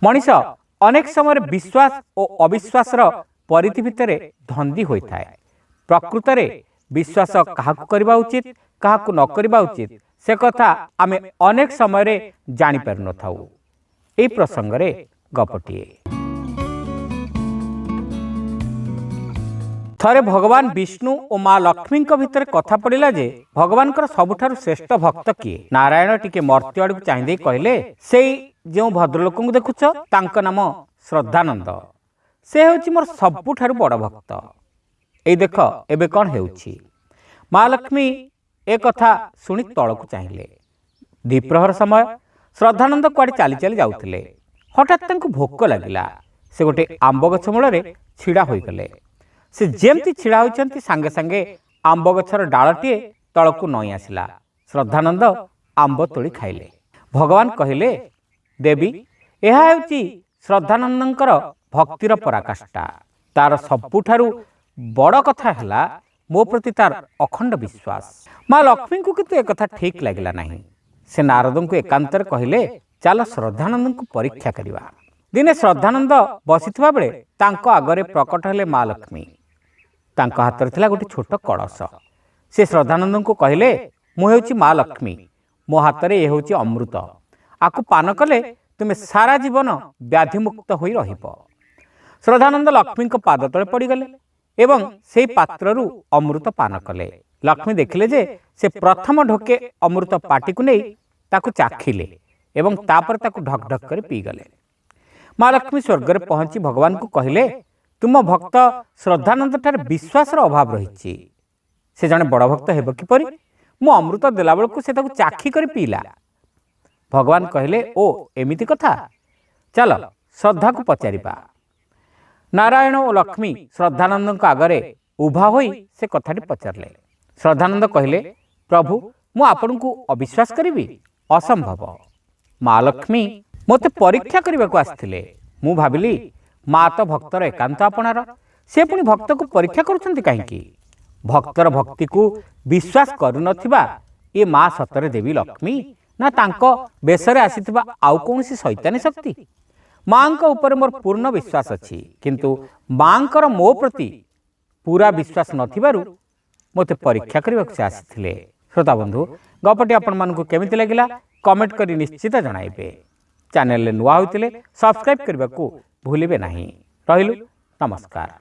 मनीष अनेक समय विश्वास और अविश्वास परिधि भितर धंदी होता है। प्रकृत में विश्वास क्या करवा उचित क्या न करवा उचित से कथा आमे अनेक समय जानी पार न थाउ। ए प्रसंग रे गपटिए। थरे भगवान विष्णु और माँ लक्ष्मी भितर कथा पड़ा जे भगवान सबुठारु श्रेष्ठ भक्त किए। नारायण टिके मर्त्य आड़ चाहि कहले से जो भद्रलोक को देखुच तांका नाम श्रद्धानंद, से हूँ मोर सबुठारु बड़ भक्त। ए देख एबे कौन हेउछि। माँ लक्ष्मी एक कथा शुणी तलक चाहिए। द्विप्रहर समय श्रद्धानंद कुआडे चली चली जाउथिले। हठात तांको भोक लागिला। से गोटे आंब गछ मूल छिड़ा होइगले। से जेमती छिड़ा होइचंती सांगे सांगे आंब गछर डालटीए तलकू नई आसिला। श्रद्धानंद आंब तोड़ी खाइले। भगवान कहिले, देवी यह हेउछि श्रद्धानंदंकर भक्तिर पराकाष्ठा। तार सबुठारु बड़ कथा हैला मो प्रति तार अखंड विश्वास। माँ लक्ष्मी को किंतु एक कथा ठीक लगिला नहीं। से नारद को एकांतर कहले, चल श्रद्धानंद को परीक्षा करिवा। दिने श्रद्धानंद बसिथिबा बेले तांको आगरे प्रकट हेले माँ लक्ष्मी। तांको हाथ थिला गोटे छोट कलश। से श्रद्धानंद को कहले, मु हेउछि माँ लक्ष्मी, मो हाथ रे ए हेउछि अमृत। आकु पान कले तुमे सारा जीवन व्याधिमुक्त होई रहिब। श्रद्धानंद लक्ष्मी को पाद तले पड़गले एवं से पात्ररू अमृत पान कले। लक्ष्मी देखिले जे से प्रथम ढोके अमृत पाटी को नहीं ताकु चाखिले एवं तापर ताकु ढक ढक कर पीगले। माँ लक्ष्मी स्वर्ग में पहुंची भगवान को कहले, तुम भक्त श्रद्धानंद ठार विश्वास अभाव रही। से जने बड़ भक्त हेब किपरि? मु अमृत देला बेलू से ताकु चाखी कर पीला। भगवान कहले, ओ एमिति कथा, चल श्रद्धा को पचारिबा। नारायण और लक्ष्मी श्रद्धानंद आगरे उभा होई से कथाटी पचारले। श्रद्धानंद कहले, प्रभु मु आपन को अविश्वास करिबी? असंभव। माँ लक्ष्मी मते परीक्षा करने को आसथिले। मु भाबिली माँ तो भक्तर एकांत आपणार, से पुणी भक्त को परीक्षा करुछंती काहेकि? भक्तर भक्ति को विश्वास करू नथिबा ए माँ सतरे देवी लक्ष्मी ना तांको बेसरे आसीथिबा आउ कोनसी शैतानी शक्ति? माँ को ऊपर मोर पूर्ण विश्वास अछि, किंतु माँ मो प्रति पूरा विश्वास नथिबारु मते परीक्षा करने को आसीथिले। श्रोता बंधु, गपटी आपण मानकु केमिति लागिला कमेंट करी निश्चित जणाइबे। चैनल नुआ होइतिले सब्सक्राइब करने को भूलिबे नहीं। रहिलु, नमस्कार।